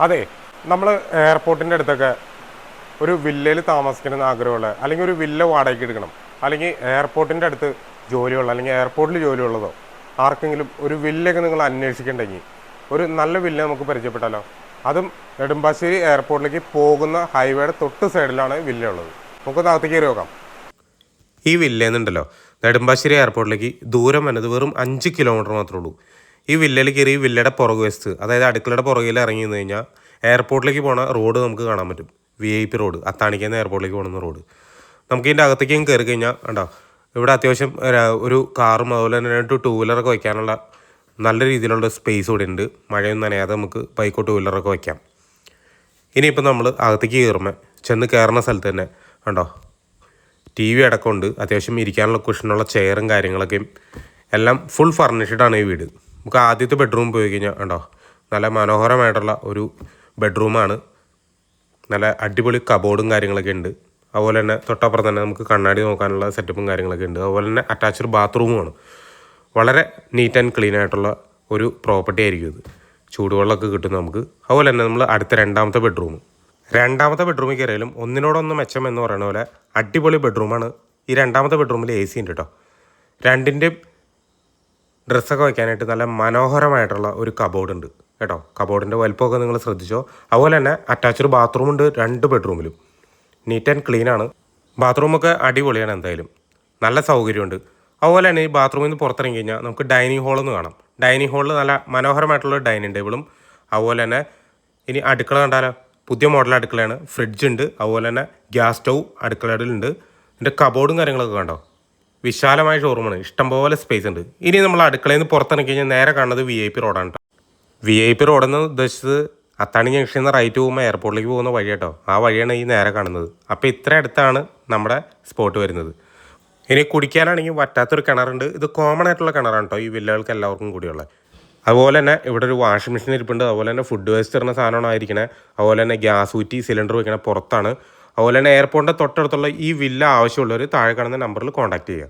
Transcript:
അതെ, നമ്മൾ എയർപോർട്ടിൻ്റെ അടുത്തൊക്കെ ഒരു വില്ലയിൽ താമസിക്കണമെന്ന് ആഗ്രഹമുള്ള, അല്ലെങ്കിൽ ഒരു വില്ല വാടകയ്ക്ക് എടുക്കണം, അല്ലെങ്കിൽ എയർപോർട്ടിൻ്റെ അടുത്ത് ജോലിയുള്ള, അല്ലെങ്കിൽ എയർപോർട്ടിൽ ജോലിയുള്ളതോ ആർക്കെങ്കിലും ഒരു വില്ലയൊക്കെ നിങ്ങൾ അന്വേഷിക്കണ്ടെങ്കിൽ ഒരു നല്ല വില്ല നമുക്ക് പരിചയപ്പെട്ടാലോ. അതും നെടുമ്പാശ്ശേരി എയർപോർട്ടിലേക്ക് പോകുന്ന ഹൈവേയുടെ തൊട്ട് സൈഡിലാണ് വില്ല ഉള്ളത്. നമുക്കൊന്ന് അകത്തേക്ക് കയറി നോക്കാം. ഈ വില്ലേന്നുണ്ടല്ലോ, നെടുമ്പാശ്ശേരി എയർപോർട്ടിലേക്ക് ദൂരം വന്നത് വെറും 5 കിലോമീറ്റർ മാത്രമേ ഉള്ളൂ. ഈ വില്ലയിൽ കയറി ഈ വില്ലയുടെ പുറകു വശത്ത്, അതായത് അടുക്കളയുടെ പുറകിൽ ഇറങ്ങി നിന്ന് കഴിഞ്ഞാൽ എയർപോർട്ടിലേക്ക് പോണ റോഡ് നമുക്ക് കാണാൻ പറ്റും. VIP റോഡ്, അത്താണിക്കുന്ന എയർപോർട്ടിലേക്ക് പോകുന്ന റോഡ്. നമുക്ക് ഇതിൻ്റെ അകത്തേക്കും കയറി കഴിഞ്ഞാൽ ഉണ്ടോ, ഇവിടെ അത്യാവശ്യം ഒരു കാറും അതുപോലെ തന്നെ 2 ടൂ വീലറൊക്കെ വയ്ക്കാനുള്ള നല്ല രീതിയിലുള്ള സ്പേസ് ഇവിടെ ഉണ്ട്. മഴയൊന്നും നനയാതെ നമുക്ക് ബൈക്കോ ടൂ വീലറൊക്കെ വയ്ക്കാം. ഇനിയിപ്പോൾ നമ്മൾ അകത്തേക്ക് കയറുമ്പോൾ ചെന്ന് കയറുന്ന സ്ഥലത്ത് തന്നെ ഉണ്ടോ, TV അടക്കമുണ്ട്. അത്യാവശ്യം ഇരിക്കാനുള്ള കുഷനുള്ള ചെയറും കാര്യങ്ങളൊക്കെയും എല്ലാം ഫുൾ ഫർണിഷ്ഡാണ് ഈ വീട്. നമുക്ക് ആദ്യത്തെ ബെഡ്റൂം പോയി കഴിഞ്ഞാൽ ഉണ്ടോ, നല്ല മനോഹരമായിട്ടുള്ള ഒരു ബെഡ്റൂമാണ്. നല്ല അടിപൊളി കബോർഡും കാര്യങ്ങളൊക്കെ ഉണ്ട്. അതുപോലെ തന്നെ തൊട്ടപ്പുറം തന്നെ നമുക്ക് കണ്ണാടി നോക്കാനുള്ള സെറ്റപ്പും കാര്യങ്ങളൊക്കെ ഉണ്ട്. അതുപോലെ തന്നെ അറ്റാച്ച്ഡ് ബാത്റൂമുമാണ്. വളരെ നീറ്റ് ആൻഡ് ക്ലീൻ ആയിട്ടുള്ള ഒരു പ്രോപ്പർട്ടി ആയിരിക്കും ഇത്. ചൂടുവെള്ളമൊക്കെ കിട്ടും നമുക്ക്. അതുപോലെ തന്നെ നമ്മൾ അടുത്ത രണ്ടാമത്തെ ബെഡ്റൂമിൽ കയറിയാലും ഒന്നിനോടൊന്ന് മെച്ചം എന്ന് പറയുന്ന പോലെ അടിപൊളി ബെഡ്റൂമാണ്. ഈ രണ്ടാമത്തെ ബെഡ്റൂമിൽ AC ഉണ്ട് കേട്ടോ. രണ്ടിൻ്റെയും ഡ്രസ്സൊക്കെ വയ്ക്കാനായിട്ട് നല്ല മനോഹരമായിട്ടുള്ള ഒരു കബോർഡ് ഉണ്ട് കേട്ടോ. കബോർഡിൻ്റെ വലുപ്പമൊക്കെ നിങ്ങൾ ശ്രദ്ധിച്ചോ. അതുപോലെ തന്നെ അറ്റാച്ച്ഡ് ബാത്റൂം ഉണ്ട് 2 ബെഡ്റൂമിലും. നീറ്റ് ആൻഡ് ക്ലീൻ ആണ്. ബാത്റൂമൊക്കെ അടിപൊളിയാണ്, എന്തായാലും നല്ല സൗകര്യമുണ്ട്. അതുപോലെ തന്നെ ഈ ബാത്റൂമിൽ നിന്ന് പുറത്തിറങ്ങി കഴിഞ്ഞാൽ നമുക്ക് ഡൈനിങ് ഹാളെന്ന് കാണാം. ഡൈനിങ് ഹാളിൽ നല്ല മനോഹരമായിട്ടുള്ള ഡൈനിങ് ടേബിളും, അതുപോലെ തന്നെ ഇനി അടുക്കള കണ്ടാലോ, പുതിയ മോഡൽ അടുക്കളയാണ്. ഫ്രിഡ്ജ് ഉണ്ട്, അതുപോലെ തന്നെ ഗ്യാസ് സ്റ്റൗ അടുക്കളയിലുണ്ട്. ഇതിൻ്റെ കബോർഡും കാര്യങ്ങളൊക്കെ കണ്ടോ, വിശാലമായ ഷോറൂമാണ്, ഇഷ്ടംപോലെ സ്പേസ് ഉണ്ട്. ഇനി നമ്മൾ അടുക്കളയിൽ നിന്ന് പുറത്തിറങ്ങി കഴിഞ്ഞാൽ നേരെ കാണുന്നത് VIP റോഡാണ് കേട്ടോ. VIP റോഡെന്ന് ഉദ്ദേശിച്ചത് അത്താണി ജംഗ്ഷനിൽ നിന്ന് റൈറ്റ് പോകുമ്പോൾ എയർപോർട്ടിലേക്ക് പോകുന്ന വഴി കേട്ടോ. ആ വഴിയാണ് ഈ നേരെ കാണുന്നത്. അപ്പോൾ ഇത്ര അടുത്താണ് നമ്മുടെ സ്പോട്ട് വരുന്നത്. ഇനി കുടിക്കാനാണെങ്കിൽ വറ്റാത്തൊരു കിണറുണ്ട്. ഇത് കോമൺ ആയിട്ടുള്ള കിണറാണ് കേട്ടോ, ഈ വില്ലകൾക്ക് എല്ലാവർക്കും കൂടിയുള്ള. അതുപോലെ തന്നെ ഇവിടെ ഒരു വാഷിംഗ് മെഷീൻ ഇരിപ്പുണ്ട്. അതുപോലെ തന്നെ ഫുഡ് വേസ്റ്റ് ഇടുന്ന സാധനമാണ് ആയിരിക്കണേ. അതുപോലെ തന്നെ ഗ്യാസ് ഊറ്റി സിലിണ്ടർ വയ്ക്കണ പുറത്താണ്. അതുപോലെ തന്നെ എയർപോർട്ടിൻ്റെ തൊട്ടടുത്തുള്ള ഈ വില്ല ആവശ്യമുള്ളവർ താഴെ കാണുന്ന നമ്പറിൽ കോൺടാക്ട് ചെയ്യുക.